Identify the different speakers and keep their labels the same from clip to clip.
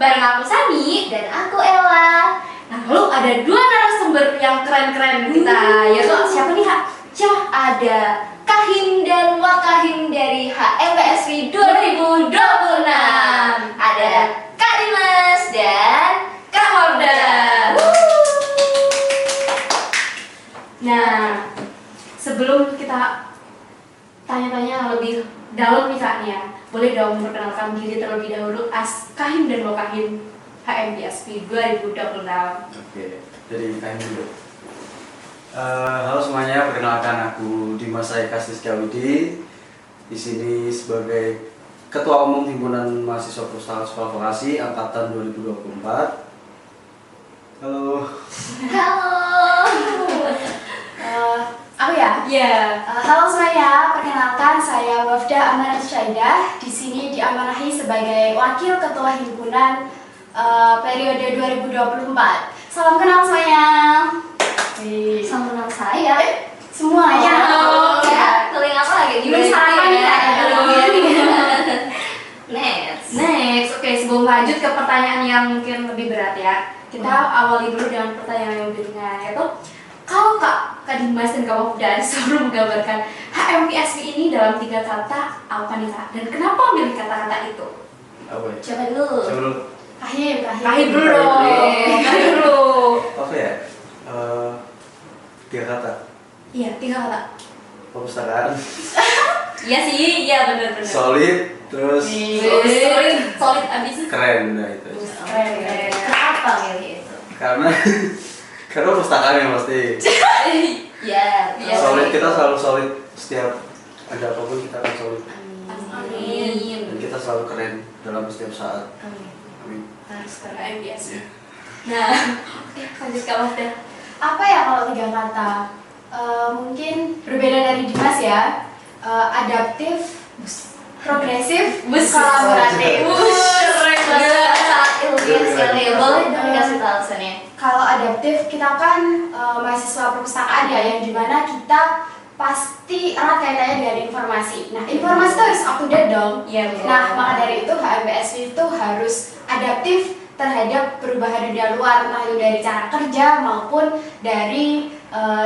Speaker 1: bareng aku Sani
Speaker 2: dan aku Ella.
Speaker 1: Nah, lalu ada dua narasumber yang keren-keren kita, yaitu siapa nih, Kak? Siapa?
Speaker 2: Ada Kahim dan Wakahim dari HMPSV 2026. Ada Kak Dimas dan Kak Morda.
Speaker 1: Nah, sebelum kita tanya-tanya lebih dalam nih Kak nih ya, boleh dong memperkenalkan diri terlebih dahulu Kahim dan Wakahim HMPSV 2026.
Speaker 3: Oke, jadi Kahim dulu. Halo semuanya, perkenalkan aku Dimas Eka Siskiawidi. Di sini sebagai Ketua Umum Himpunan Mahasiswa Pustaka Sekolah Vokasi Angkatan 2024. Halo.
Speaker 2: Aku ya?
Speaker 1: Iya.
Speaker 2: Halo semuanya, perkenalkan saya Wafda Amanat Syaidah. Di sini diamanahi sebagai Wakil Ketua Himpunan periode 2024. Salam kenal semuanya.
Speaker 1: Salam kenal saya.
Speaker 2: Semuanya.
Speaker 1: Oh,
Speaker 2: Ya, keling apa lagi?
Speaker 1: Gimana sarapan ya?
Speaker 2: Next.
Speaker 1: Oke, sebelum lanjut ke pertanyaan yang mungkin lebih berat ya, kita awali dulu dengan pertanyaan yang lebih ringan, yaitu kalau Kak Dimas dan Kak Wafda selalu menggambarkan HMPSV ini dalam 3 kata, apa nih Kak? Dan kenapa memilih kata-kata itu?
Speaker 3: Apa ya?
Speaker 2: Coba dulu.
Speaker 3: Coba dulu.
Speaker 1: Kahim dulu dong. Kahim dulu.
Speaker 3: Apa ya? 3 kata.
Speaker 1: Iya, 3 kata.
Speaker 3: Perpustakaan.
Speaker 1: Iya sih, iya benar-benar.
Speaker 3: Solid, terus
Speaker 1: Solid abis.
Speaker 3: keren. Nah itu.
Speaker 1: Keren.
Speaker 2: Kenapa milih itu?
Speaker 3: Karena perpustakaan yang pasti.
Speaker 2: Ya,
Speaker 3: Solid, kita selalu solid setiap ada apapun kita akan solid.
Speaker 1: Amin.
Speaker 3: Dan kita selalu keren dalam setiap saat.
Speaker 2: Amin.
Speaker 3: Amin.
Speaker 1: Harus ke HMPSV.
Speaker 3: Iya.
Speaker 1: Nah, oke, lanjut Kak Wafda.
Speaker 2: Apa ya kalau 3 kata? Mungkin berbeda dari Dimas ya. Adaptif, progresif, kolaboratif.
Speaker 1: Keren banget.
Speaker 2: Sangat ilmiah sekali. Boleh dong kasih tahu alasannya? Kalau adaptif kita kan mahasiswa perpustakaan ya, yang dimana kita pasti erat kaitannya dengan informasi. Nah, informasi itu harus up to date dong.
Speaker 1: Iya, betul.
Speaker 2: Nah, maka dari itu HMPSV itu harus adaptif terhadap perubahan dunia luar, entah itu dari cara kerja maupun dari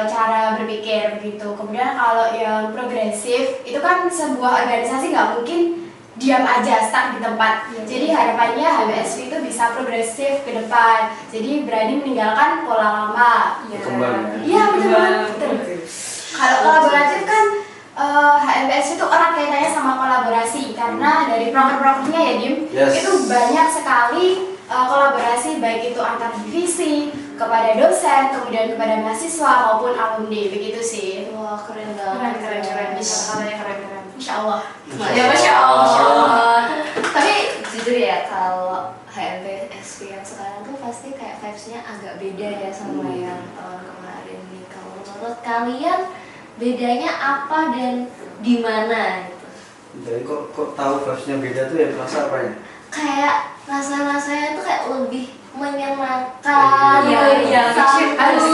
Speaker 2: cara berpikir begitu. Kemudian kalau yang progresif itu kan sebuah organisasi nggak mungkin diam aja stuck di tempat. Jadi harapannya HMPSV itu bisa progresif ke depan. Jadi berani meninggalkan pola lama.
Speaker 3: Berkembang.
Speaker 2: Iya betul. Kalau kolaboratif kan HMPSV itu erat kaitannya sama kolaborasi karena dari proker-prokernya ya Dim,
Speaker 3: Yes.
Speaker 2: itu banyak sekali kolaborasi baik itu antar divisi, kepada dosen, kemudian kepada mahasiswa maupun alumni, begitu sih.
Speaker 1: Wah, keren banget. Keren. Kata-katanya keren.
Speaker 2: Insya Allah.
Speaker 1: Ya, Masya Allah.
Speaker 4: Tapi jujur ya, kalau HMPSV yang sekarang tuh pasti kayak vibes-nya agak beda ya sama yang tahun kemarin nih. Kalau menurut kalian bedanya apa dan di mana gitu?
Speaker 3: Jadi kok tahu vibes-nya beda tuh ya, terasa apa ya?
Speaker 4: Kayak rasanya tuh kayak lebih menyenangkan,
Speaker 1: Iya, harus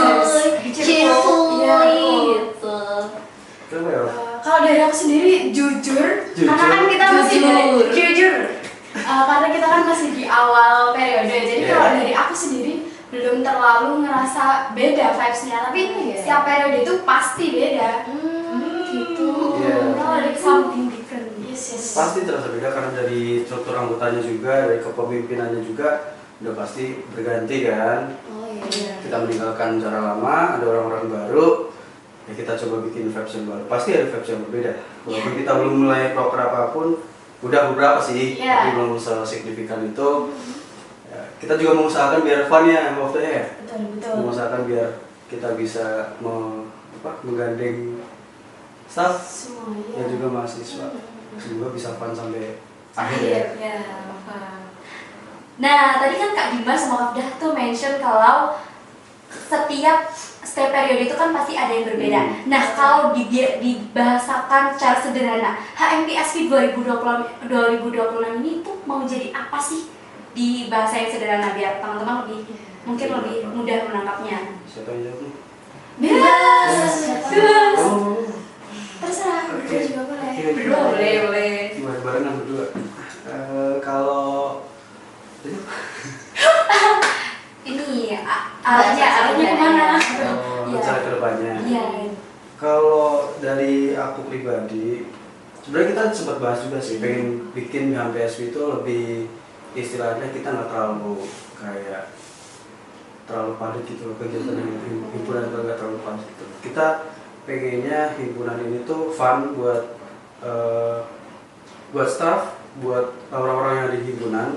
Speaker 4: cheerful
Speaker 1: Iya,
Speaker 4: gitu.
Speaker 3: Kenapa ya?
Speaker 2: Kalau dari aku sendiri jujur. Karena kan kita masih jujur. Karena kita kan masih di awal periode, jadi
Speaker 3: Yeah.
Speaker 2: kalau dari aku sendiri belum terlalu ngerasa beda vibes-nya, tapi setiap periode itu pasti beda. Gitu.
Speaker 3: Iya.
Speaker 2: Kalau dari something different. Yes.
Speaker 3: Pasti terasa beda karena dari struktur anggotanya juga, dari kepemimpinannya juga udah pasti berganti kan.
Speaker 4: Oh iya.
Speaker 3: Kita meninggalkan cara lama, ada orang-orang baru, ya kita coba bikin vibes yang baru. Pasti ada vibes yang berbeda. Walaupun kita belum mulai proker apapun, udah beberapa sih,
Speaker 2: Iya.
Speaker 3: tapi belum sesignifikan itu. Ya, kita juga mengusahakan biar fun ya waktunya ya.
Speaker 2: Betul.
Speaker 3: Mengusahakan biar kita bisa menggandeng staff
Speaker 2: Semuanya.
Speaker 3: dan juga mahasiswa, semoga bisa fun sampai akhir ya.
Speaker 1: Ya, paham. Nah, tadi kan Kak Dimas sama Wafdah tuh mention kalau setiap periode itu kan pasti ada yang berbeda. Nah, kalau dibahasakan secara sederhana, HMPSV 2026 ini tuh mau jadi apa sih di bahasa yang sederhana biar teman-teman mungkin lebih mudah menangkapnya.
Speaker 3: Siapa yang jawab nih?
Speaker 2: Bebas.
Speaker 3: Oh,
Speaker 2: Terserah.
Speaker 3: Oke.
Speaker 2: Berdua juga boleh.
Speaker 1: Boleh.
Speaker 3: Barengan berdua. Kalau
Speaker 1: arahnya kemana?
Speaker 3: Oh,
Speaker 1: Iya.
Speaker 3: rencana kedepannya.
Speaker 1: Iya.
Speaker 3: Kalau dari aku pribadi, sebenarnya kita sempat bahas juga sih, pengen bikin HMPSW itu lebih istilahnya kita nggak terlalu kayak terlalu padat gitu loh kegiatan yang himpunan itu nggak terlalu padat gitu. Kita pengennya himpunan ini tuh fun buat staff, buat orang-orang yang ada di himpunan,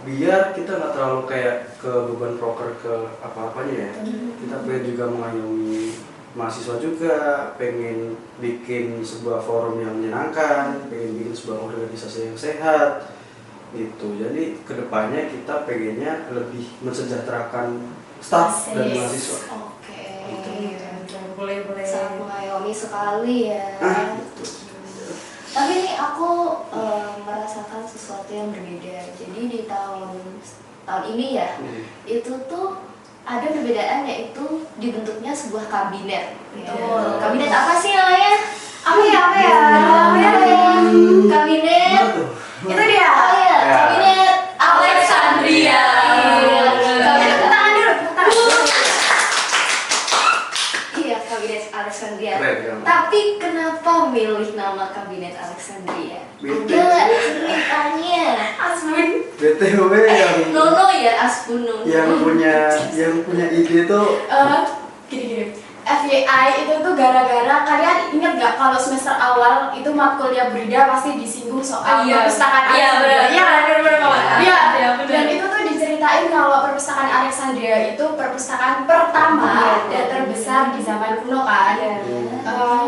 Speaker 3: biar kita nggak terlalu kayak ke beban proker ke apa-apanya ya. Kita pengen juga mengayomi mahasiswa juga, pengen bikin sebuah forum yang menyenangkan, pengen bikin sebuah organisasi yang sehat gitu. Jadi kedepannya kita pengennya lebih mensejahterakan staff dan mahasiswa.
Speaker 4: Oke.
Speaker 1: Boleh.
Speaker 4: Sangat mengayomi sekali ya.
Speaker 3: Gitu.
Speaker 4: Tapi nih aku merasakan sesuatu yang berbeda. Jadi di tahun ini ya, itu tuh ada perbedaan, yaitu dibentuknya sebuah kabinet.
Speaker 1: Betul.
Speaker 4: Kabinet apa sih namanya?
Speaker 2: Apa ya?
Speaker 4: Kabinet.
Speaker 3: Apa tuh?
Speaker 2: Itu dia.
Speaker 4: Oh iya,
Speaker 3: Ya.
Speaker 4: kabinet
Speaker 1: Alexandria.
Speaker 4: Kabinet
Speaker 2: Tangan dulu.
Speaker 4: Iya, kabinet Alexandria.
Speaker 3: Keren, keren.
Speaker 4: Tapi kenapa milih nama kabinet Alexandria?
Speaker 3: Bete.
Speaker 4: Ada nggak ceritanya?
Speaker 2: Asbun.
Speaker 3: BTW yang
Speaker 4: Nono ya, Asbun Nono.
Speaker 3: yang punya ide tuh
Speaker 2: Gini. FYI itu tuh gara-gara kalian inget gak kalau semester awal itu matkulnya Brida pasti disinggung soal perpustakaan
Speaker 1: Iya, benar.
Speaker 2: Iya,
Speaker 1: benar banget.
Speaker 2: Iya,
Speaker 1: Iya, benar.
Speaker 2: dan itu tuh diceritain kalau perpustakaan Alexandria itu perpustakaan pertama dan terbesar di zaman kuno kan.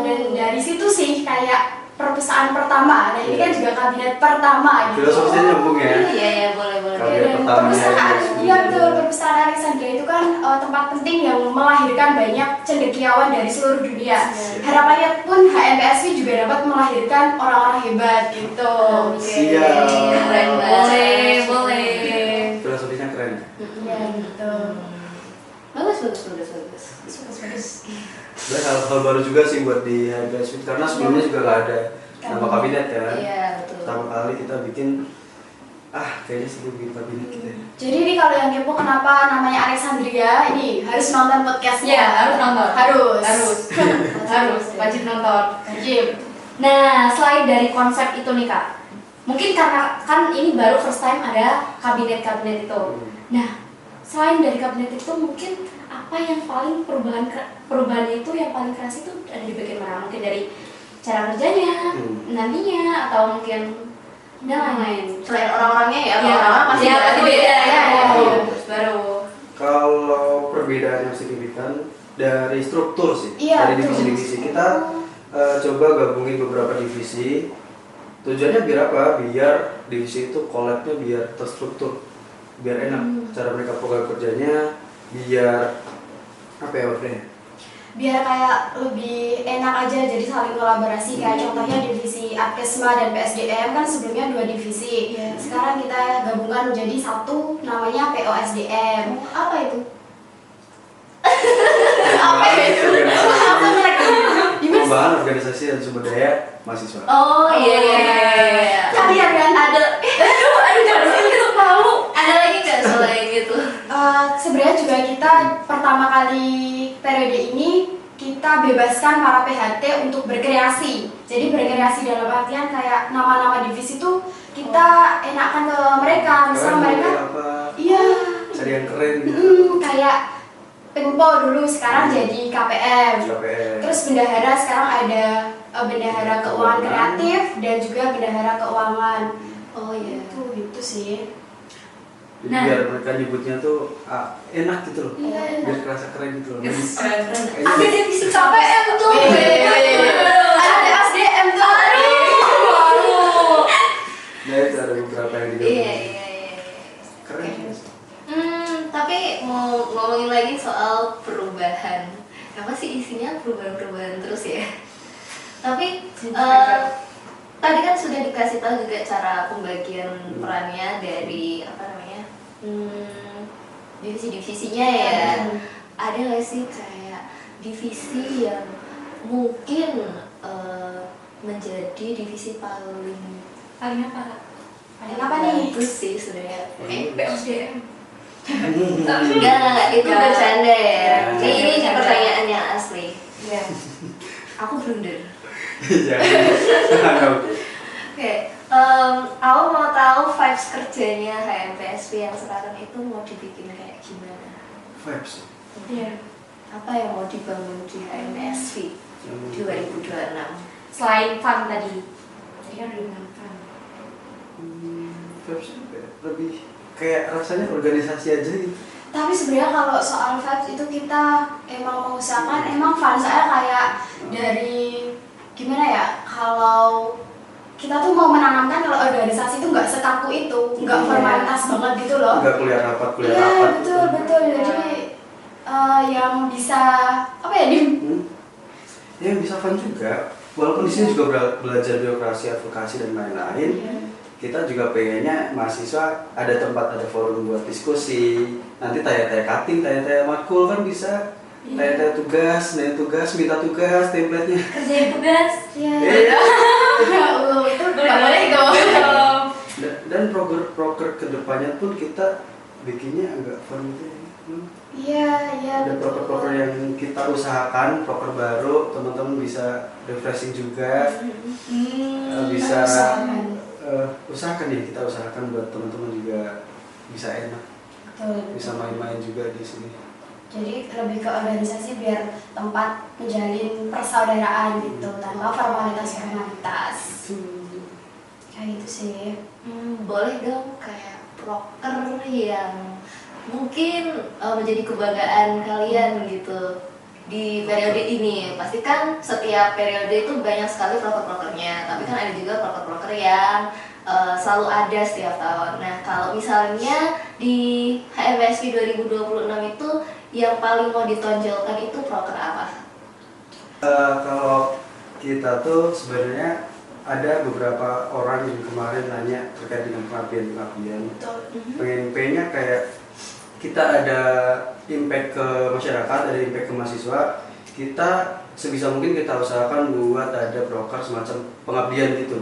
Speaker 2: Dan dari situ sih kayak perpustakaan pertama. Dan ini kan juga kabinet pertama gitu.
Speaker 3: filosofisnya nyambung ya.
Speaker 4: Iya, boleh.
Speaker 3: Kabinet
Speaker 2: Dan
Speaker 3: pertama
Speaker 2: perpustakaan,
Speaker 3: ya.
Speaker 2: iya betul, perpustakaan Alexandria itu kan tempat penting yang melahirkan banyak cendekiawan dari seluruh dunia. Harapannya pun HMPSW juga dapat melahirkan orang-orang hebat gitu.
Speaker 3: Siap.
Speaker 4: Keren banget.
Speaker 1: Boleh.
Speaker 3: Filosofisnya keren.
Speaker 2: Iya gitu.
Speaker 4: Bagus.
Speaker 3: Sebenarnya hal baru juga sih buat di HMPSW karena sebelumnya juga nggak ada nama kabinet kan.
Speaker 4: Iya, betul.
Speaker 3: Pertama kali kita bikin kayaknya sebelum bikin kabinet kita.
Speaker 2: Jadi ini kalau yang kepo kenapa namanya Alexandria, ini harus nonton podcastnya.
Speaker 1: Iya, harus nonton.
Speaker 2: Harus.
Speaker 1: Wajib nonton.
Speaker 2: Wajib.
Speaker 1: Nah, selain dari konsep itu nih Kak, mungkin karena kan ini baru first time ada kabinet-kabinet itu. Nah, selain dari kabinet itu mungkin apa yang paling perubahannya itu yang paling keras itu ada di bagian mana? Mungkin dari cara kerjanya, nantinya, atau mungkin dan lain-lain.
Speaker 4: Selain orang-orangnya ya,
Speaker 1: Iya,
Speaker 4: orang-orang pasti
Speaker 1: iya,
Speaker 4: beda.
Speaker 1: beda, ya.
Speaker 3: Oh.
Speaker 1: Baru.
Speaker 3: Kalau perbedaan yang signifikan dari struktur sih,
Speaker 2: Iya,
Speaker 3: dari
Speaker 2: betul.
Speaker 3: divisi-divisi kita coba gabungin beberapa divisi. Tujuannya biar apa? Biar divisi itu collab-nya biar terstruktur, biar enak cara mereka program kerjanya, biar apa ya waktunya?
Speaker 2: Biar kayak lebih enak aja, jadi saling kolaborasi. Kayak contohnya divisi Adkesma dan PSDM kan sebelumnya 2 divisi. Sekarang kita gabungkan menjadi satu, namanya POSDM.
Speaker 4: Apa itu?
Speaker 2: Apa itu? Apa lagi?
Speaker 3: Pengembangan organisasi dan sumber daya mahasiswa.
Speaker 4: Oh iya.
Speaker 2: Kalian kan ada.
Speaker 1: Aduh, jangan gitu malu.
Speaker 4: Ada lagi nggak selain itu?
Speaker 2: Sebenarnya juga kita pertama kali periode ini kita bebaskan para PHT untuk berkreasi. Jadi berkreasi dalam artian kayak nama-nama divisi itu kita enakan ke mereka. Misal
Speaker 3: Kalian
Speaker 2: mereka,
Speaker 3: mau apa?
Speaker 2: iya,
Speaker 3: Cari yang keren gitu.
Speaker 2: kayak Penpo dulu sekarang jadi KPM.
Speaker 3: KPM.
Speaker 2: Terus bendahara sekarang ada bendahara keuangan kreatif dan juga bendahara keuangan.
Speaker 4: Oh iya.
Speaker 2: Itu sih.
Speaker 3: Jadi
Speaker 1: Nah.
Speaker 3: biar mereka nyebutnya tuh enak gitu loh.
Speaker 2: Iya.
Speaker 3: Biar kerasa keren gitu loh.
Speaker 1: Ada divisi KPM tuh.
Speaker 2: Ada SDM tuh.
Speaker 1: Malu.
Speaker 3: Nah itu ada beberapa yang digabungin.
Speaker 4: Iya.
Speaker 3: Keren.
Speaker 4: Tapi mau ngomongin lagi soal perubahan. Apa sih isinya perubahan-perubahan terus ya? Tapi tadi kan sudah dikasih tahu juga cara pembagian perannya dari apa namanya divisi-divisinya ya. Ada nggak sih kayak divisi yang mungkin menjadi divisi paling
Speaker 1: Paling apa Kak?
Speaker 2: Paling apa nih?
Speaker 4: bagus sih sebenarnya.
Speaker 1: POSDM.
Speaker 4: Enggak, itu
Speaker 1: Enggak.
Speaker 4: bercanda ya.
Speaker 3: Enggak.
Speaker 4: Ini
Speaker 1: Bercanda.
Speaker 4: pertanyaan yang asli.
Speaker 1: Iya. Aku blunder.
Speaker 3: Jangan.
Speaker 4: Oke, aku mau tahu vibes kerjanya HMPSP yang sekarang itu mau dibikin kayak gimana?
Speaker 3: Vibes.
Speaker 1: Iya.
Speaker 4: Apa yang mau dibangun di HMPSP 2026?
Speaker 1: Selain fun tadi kan udah bilang fun.
Speaker 3: Vibes apa ya? Lebih kayak rasanya organisasi aja gitu.
Speaker 2: Tapi sebenarnya kalau soal vibes itu kita emang mengusahakan emang fun, soalnya kayak dari gimana ya, kalau kita tuh mau menanamkan kalau organisasi itu nggak sekaku itu, nggak
Speaker 1: Iya.
Speaker 2: formalitas banget gitu loh.
Speaker 3: Enggak kuliah rapat
Speaker 2: Iya
Speaker 3: gitu.
Speaker 2: betul betul, jadi yang bisa apa ya
Speaker 3: Yang bisa fun juga. Walaupun di sini juga belajar birokrasi, advokasi dan lain-lain. Kita juga pengennya mahasiswa ada tempat, ada forum buat diskusi. Nanti tanya-tanya cutting, tanya-tanya matkul kan bisa. Tanya-tanya tugas, minta tugas, template-nya.
Speaker 1: Kerjain tugas.
Speaker 2: Iya.
Speaker 3: Iya.
Speaker 2: Itu nggak boleh itu.
Speaker 3: Dan proker kedepannya pun kita bikinnya agak fun gitu ya.
Speaker 2: Iya iya
Speaker 3: Ada
Speaker 2: betul.
Speaker 3: proker-proker yang kita usahakan, proker baru, teman-teman bisa refreshing juga. Bisa usahakan ya, kita usahakan buat teman-teman juga bisa enak,
Speaker 2: Betul.
Speaker 3: bisa main-main juga di sini.
Speaker 2: Jadi lebih ke organisasi biar tempat menjalin persaudaraan gitu tanpa formalitas kayak gitu sih.
Speaker 4: Boleh dong kayak proker yang mungkin menjadi kebanggaan kalian gitu di periode ini. Pasti kan setiap periode itu banyak sekali proker-prokernya, tapi kan ada juga proker-proker yang selalu ada setiap tahun. Nah, kalau misalnya di HMPSP 2026 itu yang paling mau ditonjolkan itu proker apa?
Speaker 3: Kalau kita tuh sebenarnya ada beberapa orang yang kemarin nanya terkait dengan pengabdian.
Speaker 2: Betul.
Speaker 3: Pengen-pengennya kayak kita ada impact ke masyarakat, ada impact ke mahasiswa. Kita sebisa mungkin kita usahakan buat ada proker semacam pengabdian gitu.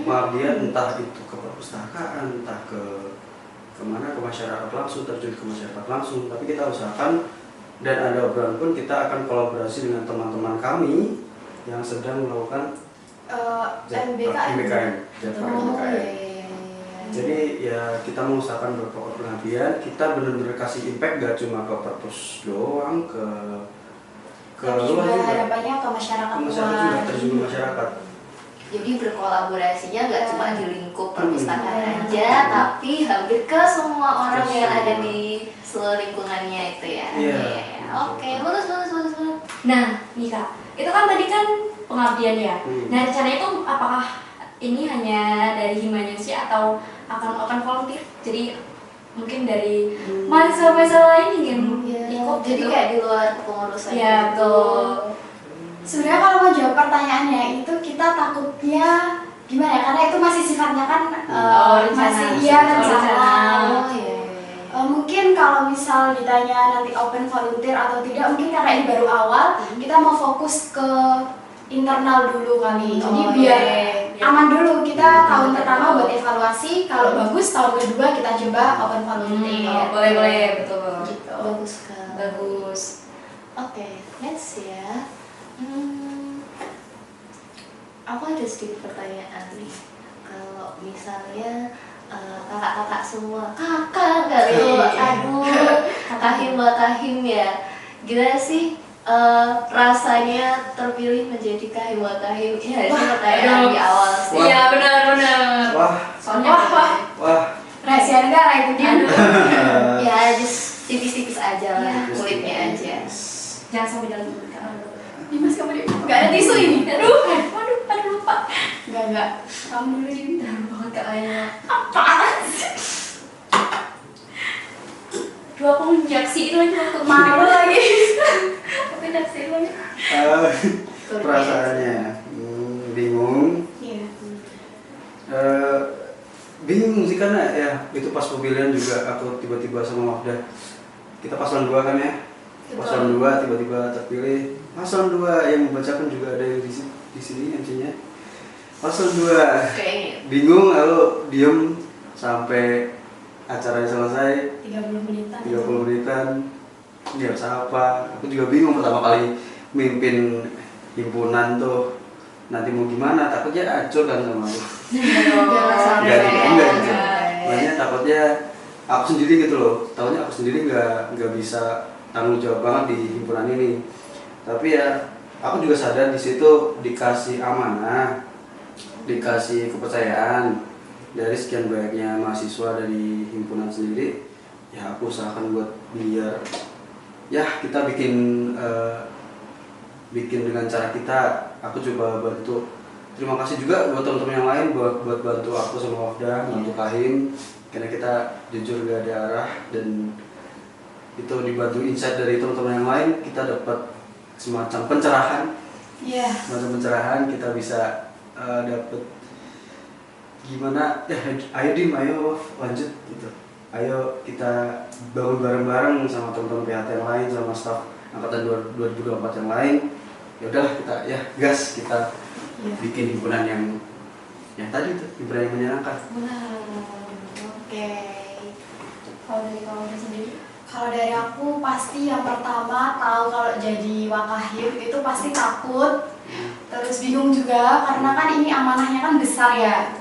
Speaker 3: Pengabdian entah itu ke perpustakaan, entah ke kemana, ke masyarakat langsung, terjun ke masyarakat langsung. Tapi kita usahakan, dan ada obrolan pun kita akan kolaborasi dengan teman-teman kami yang sedang melakukan
Speaker 2: MBKM.
Speaker 3: Jafar
Speaker 2: Oh,
Speaker 3: MBKM. Jadi ya kita mengusahakan beberapa pengabdian, kita benar-benar kasih impact gak cuma ke perpus doang, ke
Speaker 2: Tapi
Speaker 3: luar
Speaker 2: juga
Speaker 3: juga,
Speaker 2: harapannya ke masyarakat
Speaker 3: ke masyarakat juga,
Speaker 2: luas.
Speaker 3: terjun ke masyarakat.
Speaker 4: Jadi berkolaborasinya nggak cuma di lingkup perpustakaan
Speaker 2: Hmm.
Speaker 4: aja, tapi hampir ke semua orang yang ada di seluruh lingkungannya itu ya.
Speaker 3: Iya.
Speaker 4: Oke, bagus.
Speaker 1: Nah, nih Kak, itu kan tadi kan pengabdian ya.
Speaker 3: Hmm.
Speaker 1: Nah, rencana itu apakah ini hanya dari Himanyusi atau akan volunteer? Jadi mungkin dari mahasiswa-mahasiswa lain yang ikut
Speaker 4: Jadi
Speaker 1: gitu.
Speaker 4: kayak di luar kepengurusan.
Speaker 1: Iya,
Speaker 4: gitu.
Speaker 1: betul.
Speaker 2: Sebenarnya kalau mau jawab pertanyaannya itu kita takutnya gimana ya, karena itu masih sifatnya kan
Speaker 1: rencana.
Speaker 2: masih
Speaker 1: Rencana.
Speaker 2: rencana.
Speaker 4: Oh iya.
Speaker 2: Mungkin kalau misal ditanya nanti open volunteer atau tidak, mungkin karena ini baru awal, kita mau fokus ke internal dulu kali. Jadi
Speaker 1: Oh,
Speaker 2: biar
Speaker 1: iya.
Speaker 2: aman dulu, kita tahun pertama buat evaluasi, kalau bagus tahun kedua kita coba open volunteer.
Speaker 1: Boleh, betul.
Speaker 2: Gitu.
Speaker 4: Bagus sekali.
Speaker 1: Bagus.
Speaker 4: Oke, next ya. Aku ada sedikit pertanyaan nih. Kalau misalnya kakak-kakak semua, kakak kali, aduh, kahim ya. Gimana sih rasanya terpilih menjadi kahim wakahim? Ya, itu pertanyaan di awal sih.
Speaker 1: Iya, benar.
Speaker 3: Wah,
Speaker 1: Soalnya
Speaker 2: Wah. Rahasia negara itu dia.
Speaker 4: Ya, just tipis-tipis aja lah,
Speaker 2: Ya.
Speaker 4: kulitnya aja.
Speaker 1: jangan sampai dalam mulut Kak.
Speaker 2: Dimas kamu nggak ada tisu ini.
Speaker 1: Aduh, lupa.
Speaker 2: Enggak. Kamu dulu di
Speaker 1: Terlalu banget Kak kayaknya.
Speaker 2: apaan sih?
Speaker 1: Dua penginjeksi itu lagi waktu
Speaker 2: Malu lagi.
Speaker 1: penginjeksi itu lagi.
Speaker 3: perasaannya bingung.
Speaker 2: Iya.
Speaker 3: Bingung sih karena ya itu pas pemilihan juga aku tiba-tiba sama Wafda, kita paslon 2 kan ya, paslon 2 tiba-tiba terpilih. Paslon 2 yang membacakan juga ada yang di sini MC-nya. Paslon 2
Speaker 4: Kayaknya.
Speaker 3: bingung, lalu diem sampai acaranya selesai
Speaker 2: 30 menitan.
Speaker 3: 30 menitan ini harus apa, aku juga bingung pertama kali mimpin himpunan tuh nanti mau gimana, takutnya acur kan sama aku. Enggak gitu. Makanya takutnya aku sendiri gitu loh, tahunya aku sendiri nggak bisa tanggung jawab banget di himpunan ini. Tapi ya aku juga sadar di situ dikasih amanah, dikasih kepercayaan dari sekian banyaknya mahasiswa dari himpunan sendiri. Ya aku usahakan buat biar ya kita bikin dengan cara kita. Aku coba bantu. Terima kasih juga buat teman-teman yang lain buat bantu aku sama Wafda, bantu Kahim, karena kita jujur gak ada arah dan itu dibantu insight dari teman-teman yang lain, kita dapat semacam pencerahan.
Speaker 2: Iya.
Speaker 3: Semacam pencerahan kita bisa dapat gimana ya, ayo Dim, ayo lanjut gitu. Ayo kita bangun bareng-bareng sama teman-teman PHT yang lain, sama staf angkatan 2024 yang lain. Ya udahlah kita ya gas, kita bikin himpunan yang tadi tuh, himpunan yang menyenangkan.
Speaker 2: Oke.
Speaker 1: Kalau dari kamu sendiri?
Speaker 2: Kalau dari aku pasti yang pertama tahu kalau jadi wakahim itu pasti takut, terus bingung juga karena kan ini amanahnya kan besar ya.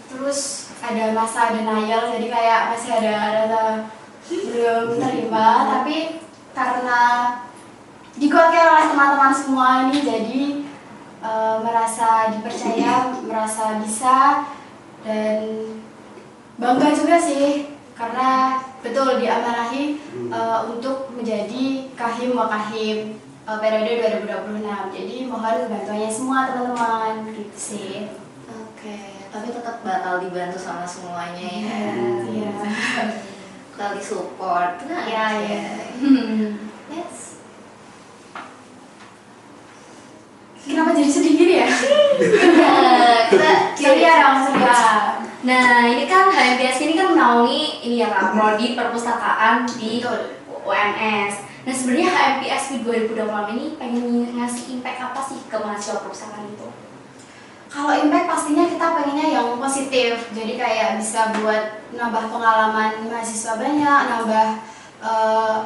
Speaker 2: Terus ada masa denial, jadi kayak masih ada rasa belum terima, tapi karena dikuatkan oleh teman-teman semua ini jadi merasa dipercaya, merasa bisa, dan bangga juga sih karena betul diamanahi untuk menjadi kahim wakahim periode 2026. Jadi mohon bantuannya semua teman-teman gitu sih.
Speaker 4: Oke, tapi tetap bakal dibantu sama semuanya ya.
Speaker 2: Iya.
Speaker 4: Bakal disupport. Nah,
Speaker 2: Iya,
Speaker 4: ya.
Speaker 2: iya.
Speaker 4: Yes.
Speaker 2: Kenapa jadi sedih gini ya?
Speaker 4: Nah, kita
Speaker 2: Ceria dong, ceria.
Speaker 1: Nah, ini kan HMPS ini kan menaungi ini ya Kak, prodi perpustakaan di
Speaker 2: Betul.
Speaker 1: UMS. Nah, sebenarnya HMPS 2026 ini pengen ngasih impact apa sih ke mahasiswa perpustakaan itu?
Speaker 2: Kalau impact pastinya kita pengennya yang positif, jadi kayak bisa buat nambah pengalaman mahasiswa banyak, nambah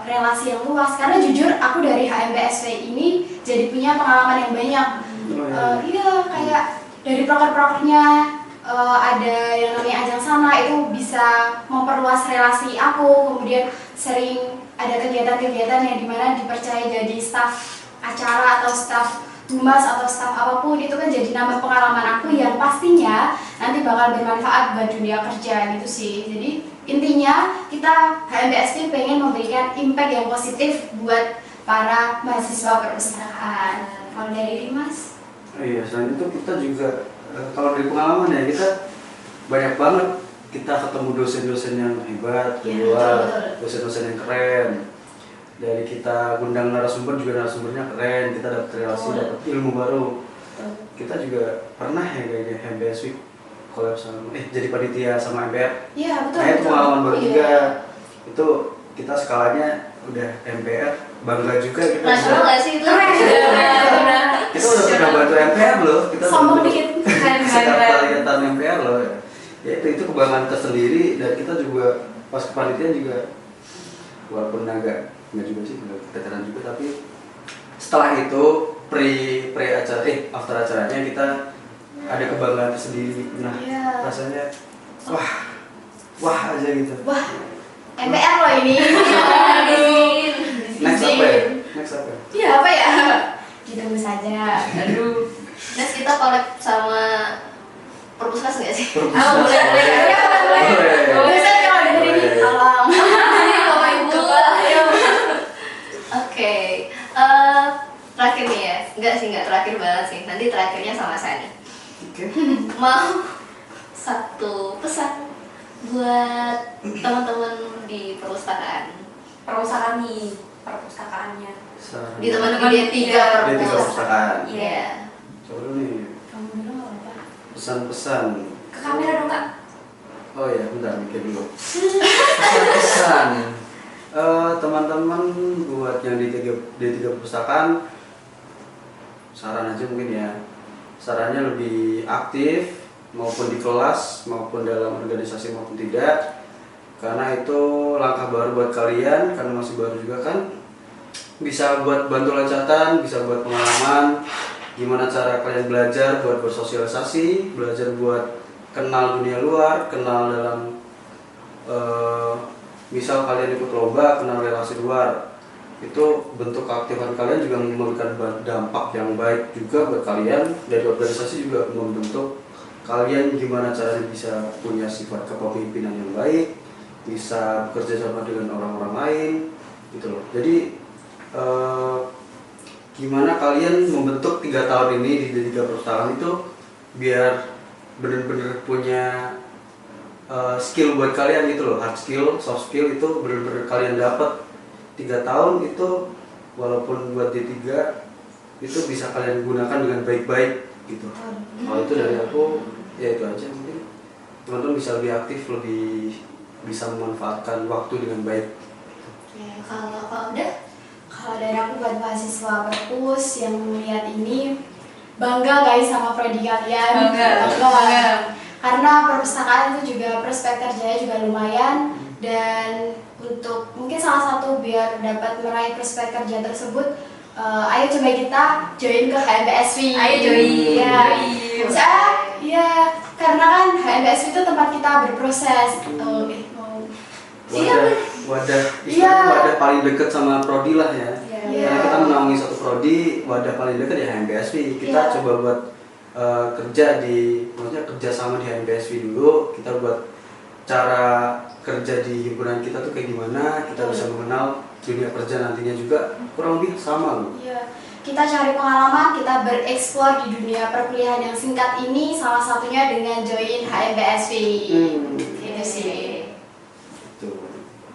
Speaker 2: relasi yang luas. Karena jujur aku dari HMPSV ini jadi punya pengalaman yang banyak. Iya, kayak dari proker-prokernya ada yang namanya ajang sana itu bisa memperluas relasi aku. Kemudian sering ada kegiatan-kegiatan yang dimana dipercaya jadi staf acara atau staf humas atau staf apapun, itu kan jadi nambah pengalaman aku yang pastinya nanti bakal bermanfaat buat dunia kerja gitu sih. Jadi intinya kita HMPSP pengen memberikan impact yang positif buat para mahasiswa perpustakaan. Kalau dari Dimas?
Speaker 3: Oh iya, selain itu kita juga kalau dari pengalaman ya kita banyak banget kita ketemu dosen-dosen yang hebat,
Speaker 2: Iya,
Speaker 3: luar,
Speaker 2: betul.
Speaker 3: dosen-dosen yang keren. Dari kita undang narasumber juga narasumbernya keren, kita dapat relasi, dapat ilmu baru. Kita juga pernah ya kayak HMPS Week collab sama jadi panitia sama MPR.
Speaker 2: Iya, betul.
Speaker 3: Nah, itu pengalaman baru
Speaker 2: Iya.
Speaker 3: juga. Itu kita skalanya udah MPR, bangga juga kita.
Speaker 4: nasional nggak sih itu?
Speaker 3: Kita udah pernah bantu MPR loh. Kita
Speaker 2: Sombong
Speaker 3: bantu
Speaker 2: dikit.
Speaker 3: sekretariatan MPR loh. Ya itu kebanggaan tersendiri, dan kita juga pas kepanitiaan juga walaupun agak nggak juga sih, nggak keteteran juga, tapi setelah itu pre acara after acaranya kita ada kebanggaan tersendiri. Nah,
Speaker 2: Iya.
Speaker 3: rasanya wah aja gitu.
Speaker 2: Wah, MPR loh ini.
Speaker 3: Next apa ya? Next apa?
Speaker 2: Iya, apa ya? Ditunggu saja.
Speaker 1: Aduh.
Speaker 4: Terus kita collab sama perpuskas nggak sih?
Speaker 1: Oh, boleh.
Speaker 3: Boleh.
Speaker 2: Bisa kalau dengerin ini,
Speaker 3: Boleh.
Speaker 2: tolong.
Speaker 1: Bapak Ibu, ayo.
Speaker 4: Oke, terakhir nih ya, nggak terakhir banget sih, nanti terakhirnya sama Sani.
Speaker 3: Oke.
Speaker 4: Mau satu pesan buat teman-teman di perpustakaan,
Speaker 1: Perpustakaan nih, perpustakaannya.
Speaker 3: Saran.
Speaker 4: di teman-teman
Speaker 1: Teman-teman
Speaker 4: D3
Speaker 1: tiga.
Speaker 3: Dia tiga perpustakaan.
Speaker 4: Iya.
Speaker 3: Coba dulu nih
Speaker 2: Kamu dulu nggak apa-apa.
Speaker 3: pesan-pesan.
Speaker 1: Ke kamera dong Kak.
Speaker 3: Oh ya, bentar mikir dulu. Pesan-pesan. Teman-teman buat yang D3 perpustakaan, saran aja mungkin ya. Sarannya lebih aktif maupun di kelas maupun dalam organisasi maupun tidak. karena itu langkah baru buat kalian, karena masih baru juga kan. Bisa buat bantu loncatan, bisa buat pengalaman, gimana cara kalian belajar buat bersosialisasi, belajar buat kenal dunia luar, kenal dalam misal kalian ikut lomba, kenal relasi luar. Itu bentuk keaktifan kalian juga memberikan dampak yang baik juga buat kalian. Dari organisasi juga membentuk kalian gimana caranya bisa punya sifat kepemimpinan yang baik, bisa bekerja sama dengan orang-orang lain gitu loh. Jadi gimana kalian membentuk 3 tahun ini di 3 perusahaan itu biar benar-benar punya skill buat kalian gitu loh, hard skill, soft skill itu benar-benar kalian dapat 3 tahun itu, walaupun buat D3 itu bisa kalian gunakan dengan baik-baik gitu. Kalau itu dari aku ya itu aja, mungkin teman-teman bisa lebih aktif, lebih bisa memanfaatkan waktu dengan baik.
Speaker 4: Ya, kalau udah
Speaker 2: Kalau dari aku buat mahasiswa perpus yang melihat ini, bangga guys sama prodi kalian.
Speaker 1: Bangga.
Speaker 2: Karena perpustakaan itu juga prospek kerjanya juga lumayan, dan untuk mungkin salah satu biar dapat meraih prospek kerja tersebut, ayo coba kita join ke HMPSV.
Speaker 1: Ayo join.
Speaker 2: Ya, ya, karena kan HMPSV itu tempat kita berproses.
Speaker 3: Wadah
Speaker 2: Iya.
Speaker 3: wadah paling dekat sama prodi lah ya.
Speaker 2: Iya.
Speaker 3: Karena kita menaungi satu prodi, wadah paling dekat ya HMPSV. Kita
Speaker 2: Iya.
Speaker 3: coba buat maksudnya kerja sama di HMPSV dulu. Kita buat cara kerja di himpunan kita tuh kayak gimana, kita bisa mengenal dunia kerja nantinya juga kurang lebih sama loh.
Speaker 2: Iya. Kita cari pengalaman, kita bereksplor di dunia perkuliahan yang singkat ini, salah satunya dengan join HMPSV. Itu sih.
Speaker 3: Tuh.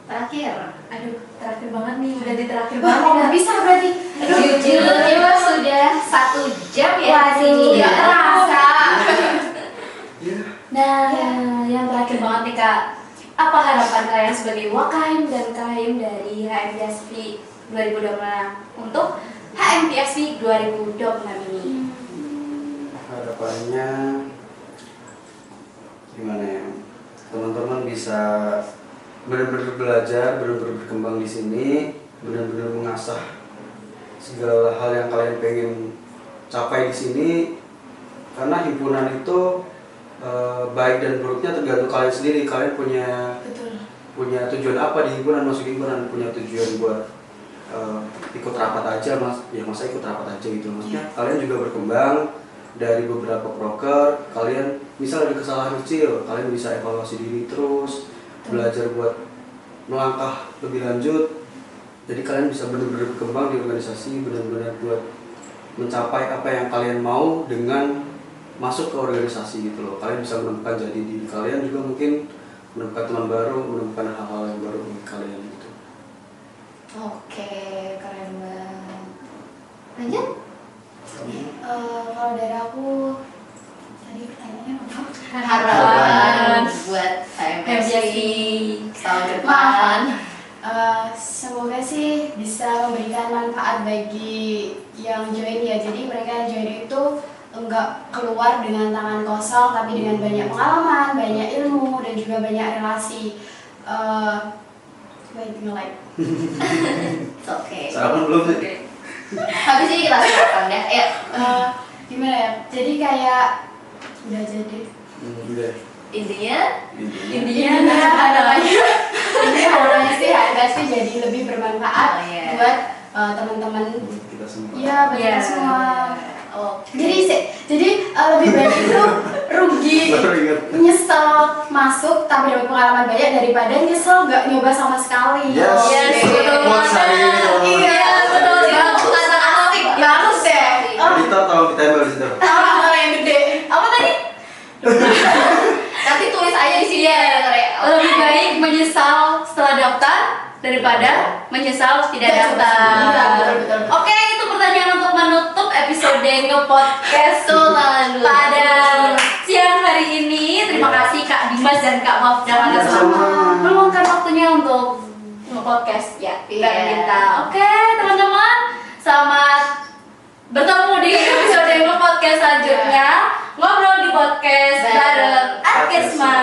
Speaker 4: terakhir.
Speaker 1: Aduh, terakhir banget nih, udah di terakhir
Speaker 2: Wah,
Speaker 1: banget.
Speaker 2: mau bisa berarti.
Speaker 4: Jujur kita sudah 1 jam ya di sini.
Speaker 2: Nggak terasa.
Speaker 1: Nah, yang terakhir banget nih Kak, apa harapan kalian sebagai Wakaim dan Kahim dari HMPSV 2026 untuk HMPSV 2026 ini?
Speaker 3: Harapannya gimana ya, teman-teman bisa benar-benar belajar, benar-benar berkembang di sini, benar-benar mengasah segala hal yang kalian pengen capai di sini, karena himpunan itu baik dan buruknya tergantung kalian sendiri. Kalian punya tujuan apa di himpunan, masuk himpunan punya tujuan buat ikut rapat aja masa ikut rapat aja gitu, maksudnya kalian juga berkembang dari beberapa proker. Kalian misal ada kesalahan kecil, kalian bisa evaluasi diri terus, belajar buat melangkah lebih lanjut. Jadi kalian bisa benar-benar berkembang di organisasi, benar-benar buat mencapai apa yang kalian mau dengan masuk ke organisasi gitu loh. Kalian bisa menemukan jati diri kalian, juga mungkin menemukan teman baru, menemukan hal-hal yang baru bagi kalian gitu.
Speaker 4: Oke, keren banget. Lanjut?
Speaker 2: Kalau dari aku, tadi pertanyaannya apa?
Speaker 4: Harapan buat HMPSV tahun depan.
Speaker 2: Semoga sih bisa memberikan manfaat bagi yang join ya. Jadi mereka yang join itu enggak keluar dengan tangan kosong, tapi dengan banyak pengalaman, banyak ilmu, dan juga banyak relasi.
Speaker 4: Oke.
Speaker 3: Sarapan belum sih?
Speaker 4: Habis ini kita sarapan deh. Ya.
Speaker 2: Gimana ya? Jadi kayak udah jadi.
Speaker 3: Udah.
Speaker 4: Intinya
Speaker 2: Harapannya sih HMPSV jadi lebih bermanfaat
Speaker 4: Oh, iya.
Speaker 2: buat teman-teman.
Speaker 3: Buat kita semua.
Speaker 2: Iya, buat kita semua.
Speaker 4: oke.
Speaker 2: Jadi lebih baik itu rugi
Speaker 3: Baru ingat.
Speaker 2: nyesel masuk tapi dapat pengalaman banyak daripada nyesel nggak nyoba sama sekali.
Speaker 3: Yes.
Speaker 4: Yes, betul
Speaker 3: Quotes hari ini, teman-teman.
Speaker 4: Iya, betul. Itu kata asik.
Speaker 2: Bagus deh.
Speaker 3: Kita tahu ditempel di situ.
Speaker 2: Tahu yang gede.
Speaker 4: Apa tadi? Nanti tulis aja di sini ya,
Speaker 1: Lebih baik menyesal setelah daftar daripada menyesal tidak daftar.
Speaker 2: Betul.
Speaker 1: Oke, itu pertanyaan untuk menutup episode nge-podcast pada siang hari ini. Terima kasih Kak Dimas dan Kak Mafda atas
Speaker 3: Sama-sama.
Speaker 1: meluangkan waktunya untuk nge-podcast ya bareng
Speaker 4: Iya.
Speaker 1: kita. Oke, teman-teman, selamat bertemu di episode nge-podcast selanjutnya. Ngobrol di podcast bareng Arkesma.